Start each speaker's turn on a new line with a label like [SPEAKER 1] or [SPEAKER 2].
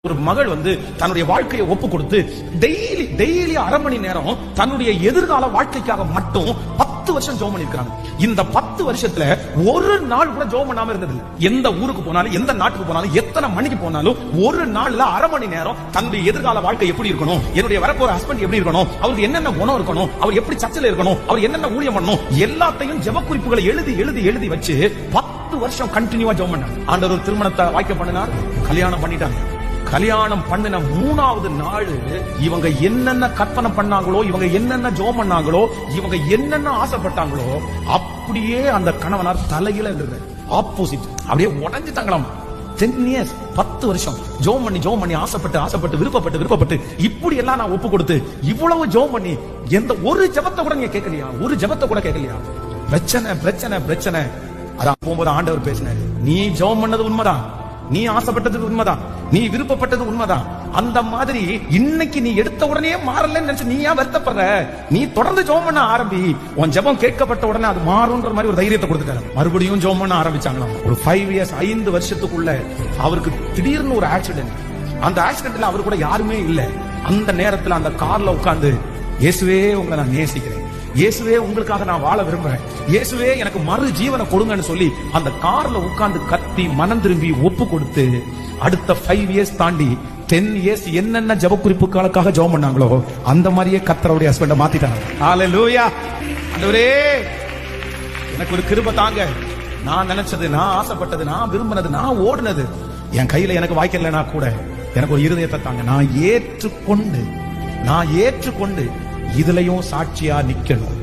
[SPEAKER 1] ஒரு மகள் தன்னுடைய வாழ்க்கையை ஒப்பு கொடுத்து டெய்லி அரை மணி நேரம் தன்னுடைய எதிர்கால வாழ்க்கைக்காக மட்டும் 10 வருஷம் ஜெபம் பண்ணிருக்காங்க. இந்த 10 வருஷத்துல ஒரு நாள் கூட ஜெபம் பண்ணாம இருந்தது. எந்த ஊருக்கு போனாலும், எந்த நாட்டுக்கு போனாலும், எத்தனை மணிக்கு போனாலும் ஒரு நாள்ல அரை மணி நேரம் தன்னுடைய எதிர்கால வாழ்க்கை எப்படி இருக்கணும், என்னுடைய வரப்போற ஹஸ்பண்ட் எப்படி இருக்கணும், அவருக்கு என்னென்ன குணம் இருக்கணும், அவர் எப்படி சர்ச்சில் இருக்கணும், அவர் என்னென்ன ஊழியம் பண்ணணும், எல்லாத்தையும் ஜெப குறிப்புகளை எழுதி வச்சு 10 வருஷம் கண்டினியூவா ஜெபம் பண்ணாங்க. ஆண்டவர் ஒரு திருமணத்தை வாய்க்க பண்ணினார், கல்யாணம் பண்ணிட்டாங்க. கல்யாணம் பண்ணின 3வது நாள் இவங்க என்னென்ன கற்பனை பண்ணாங்களோ, இவங்க என்னென்ன ஜெபம் பண்ணாங்களோ, இவங்க என்னென்ன ஆசைப்பட்டாங்களோ அப்படியே அந்த கணவனார் தலையில இருந்தது. ஆப்போசிட் அப்படியே உடஞ்சிட்டாங்களாம். 10 years 10 வருஷம் ஜெபம் பண்ணி ஆசைப்பட்டு விருப்பப்பட்டு இப்படி எல்லாம் நான் ஒப்பு கொடுத்து இவ்வளவு ஜெபம் பண்ணி எந்த ஒரு ஜெபத்தை கூட நீங்க கேட்கலையா? ஒரு ஜெபத்தை கூட கேட்கலையா? பிரச்சனை. அதான் போகும்போது ஆண்டவர் பேசினாரு, நீ ஜெபம் பண்ணது உண்மைதான், நீ ஆசைப்பட்டது உண்மைதான், நீ விருப்பப்பட்டது உண்மைதான். அந்த மாதிரி இன்னைக்கு நீ எடுத்த உடனே மாறலன்னு நினைச்சு நீ ஏன் வருத்தப்படுற? நீ தொடர்ந்து ஜெபம் பண்ண ஆரம்பி, உன் ஜெபம் கேட்கப்பட்ட உடனே அது மாறும்ன்ற மாதிரி ஒரு தைரியத்தை கொடுத்துட்டாரு. மறுபடியும் ஜெபம் பண்ண ஆரம்பிச்சாங்களாம். ஒரு 5 years 5 வருஷத்துக்குள்ள அவருக்கு திடீர்னு ஒரு ஆக்சிடென்ட். அந்த ஆக்சிடென்ட்ல அவர் கூட யாருமே இல்ல. அந்த நேரத்துல அந்த கார்ல உட்கார்ந்து, இயேசுவே உங்களை நான் நேசிக்கிறேன், இயேசுவே உங்களுக்காக நான் வாழ விரும்புறேன், இயேசுவே எனக்கு மறு ஜீவனை கொடுங்கன்னு சொல்லி அந்த கார்ல உட்கார்ந்து கத்தி மனம் திரும்பி ஒப்பு கொடுத்து அடுத்த 5 years தாண்டி 10 years என்னென்ன ஜெப குறிப்புகளுக்காக ஜெபம் பண்ணாங்களோ அந்த மாதிரியே கர்த்தருடைய ஹஸ்பண்ட மாத்திட்டாங்க. ஹalleluya. ஆண்டவரே எனக்கு ஒரு கிருபை தாங்க. நான் நினைச்சது, நான் ஆசைப்பட்டது, நான் விரும்பினது, நான் ஓடுனது என் கையில எனக்கு வாய்க்கலனா கூட எனக்கு ஒரு இருதயத்தை தாங்க. நான் ஏற்றுக்கொண்டு இதுலயும் சாட்சியா நிக்கணும்.